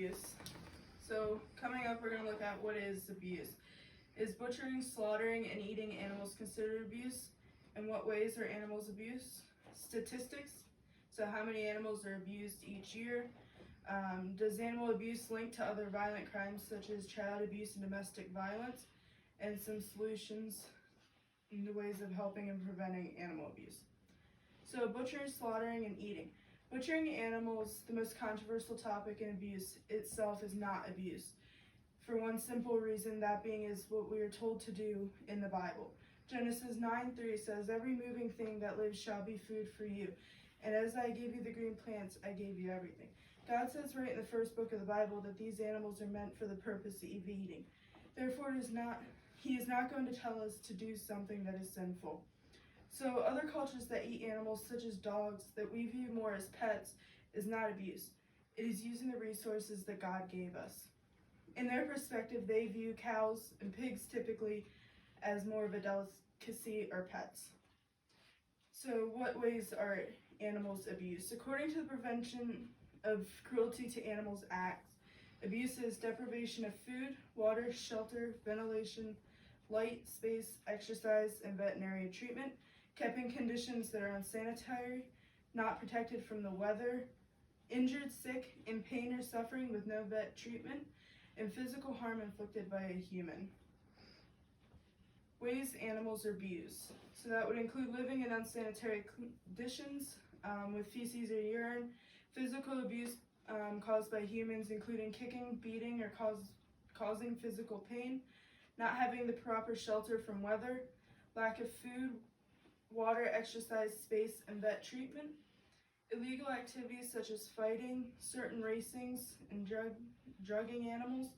abuse. So coming up, we're going to look at what is abuse. Is butchering, slaughtering, and eating animals considered abuse? In what ways are animals abused? Statistics, so how many animals are abused each year? Does animal abuse link to other violent crimes such as child abuse and domestic violence? And some solutions in the ways of helping and preventing animal abuse. So butchering, slaughtering, and eating. Butchering animals, the most controversial topic in abuse itself, is not abuse. For one simple reason, that being is what we are told to do in the Bible. Genesis 9:3 says, "Every moving thing that lives shall be food for you. And as I gave you the green plants, I gave you everything." God says right in the first book of the Bible that these animals are meant for the purpose of eating. Therefore, He is not going to tell us to do something that is sinful. So other cultures that eat animals, such as dogs, that we view more as pets, is not abuse. It is using the resources that God gave us. In their perspective, they view cows and pigs typically as more of a delicacy or pets. So what ways are animals abused? According to the Prevention of Cruelty to Animals Act, abuse is deprivation of food, water, shelter, ventilation, light, space, exercise, and veterinary treatment, kept in conditions that are unsanitary, not protected from the weather, injured, sick, in pain or suffering with no vet treatment, and physical harm inflicted by a human. Ways animals are abused. So that would include living in unsanitary conditions with feces or urine, physical abuse caused by humans, including kicking, beating, or causing physical pain, not having the proper shelter from weather, lack of food, water, exercise, space, and vet treatment, illegal activities such as fighting, certain racings, and drugging animals,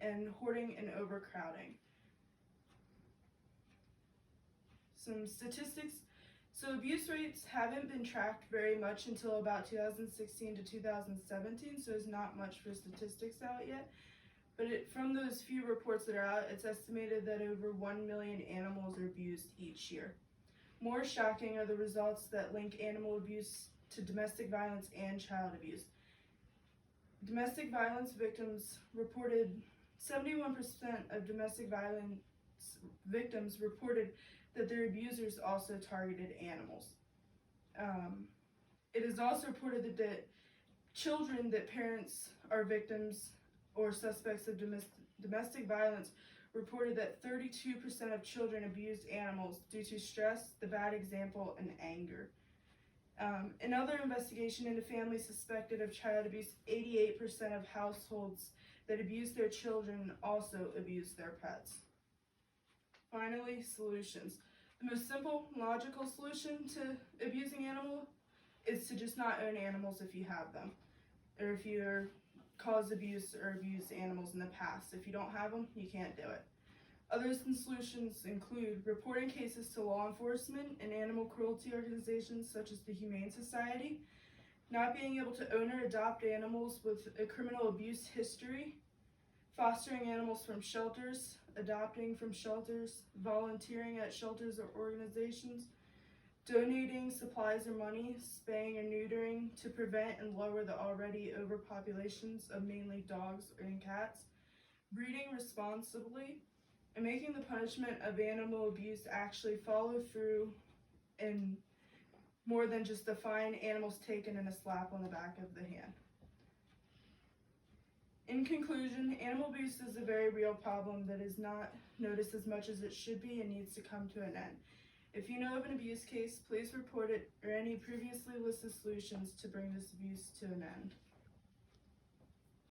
and hoarding and overcrowding. Some statistics. So abuse rates haven't been tracked very much until about 2016 to 2017, so there's not much for statistics out yet. But from those few reports that are out, it's estimated that over 1 million animals are abused each year. More shocking are the results that link animal abuse to domestic violence and child abuse. Domestic violence victims reported 71% of domestic violence victims reported that their abusers also targeted animals. It is also reported that children that parents are victims or suspects of domestic violence reported that 32% of children abused animals due to stress, the bad example, and anger. Another investigation into families suspected of child abuse, 88% of households that abuse their children also abuse their pets. Finally, solutions. The most simple, logical solution to abusing animals is to just not own animals if you have them, or if you're caused abuse or abused animals in the past. If you don't have them, you can't do it. Others and solutions include reporting cases to law enforcement and animal cruelty organizations such as the Humane Society, not being able to own or adopt animals with a criminal abuse history, fostering animals from shelters, adopting from shelters, volunteering at shelters or organizations, donating supplies or money, spaying or neutering to prevent and lower the already overpopulations of mainly dogs and cats, breeding responsibly, and making the punishment of animal abuse actually follow through and more than just a fine, animals taken, and a slap on the back of the hand. In conclusion, animal abuse is a very real problem that is not noticed as much as it should be and needs to come to an end. If you know of an abuse case, please report it or any previously listed solutions to bring this abuse to an end.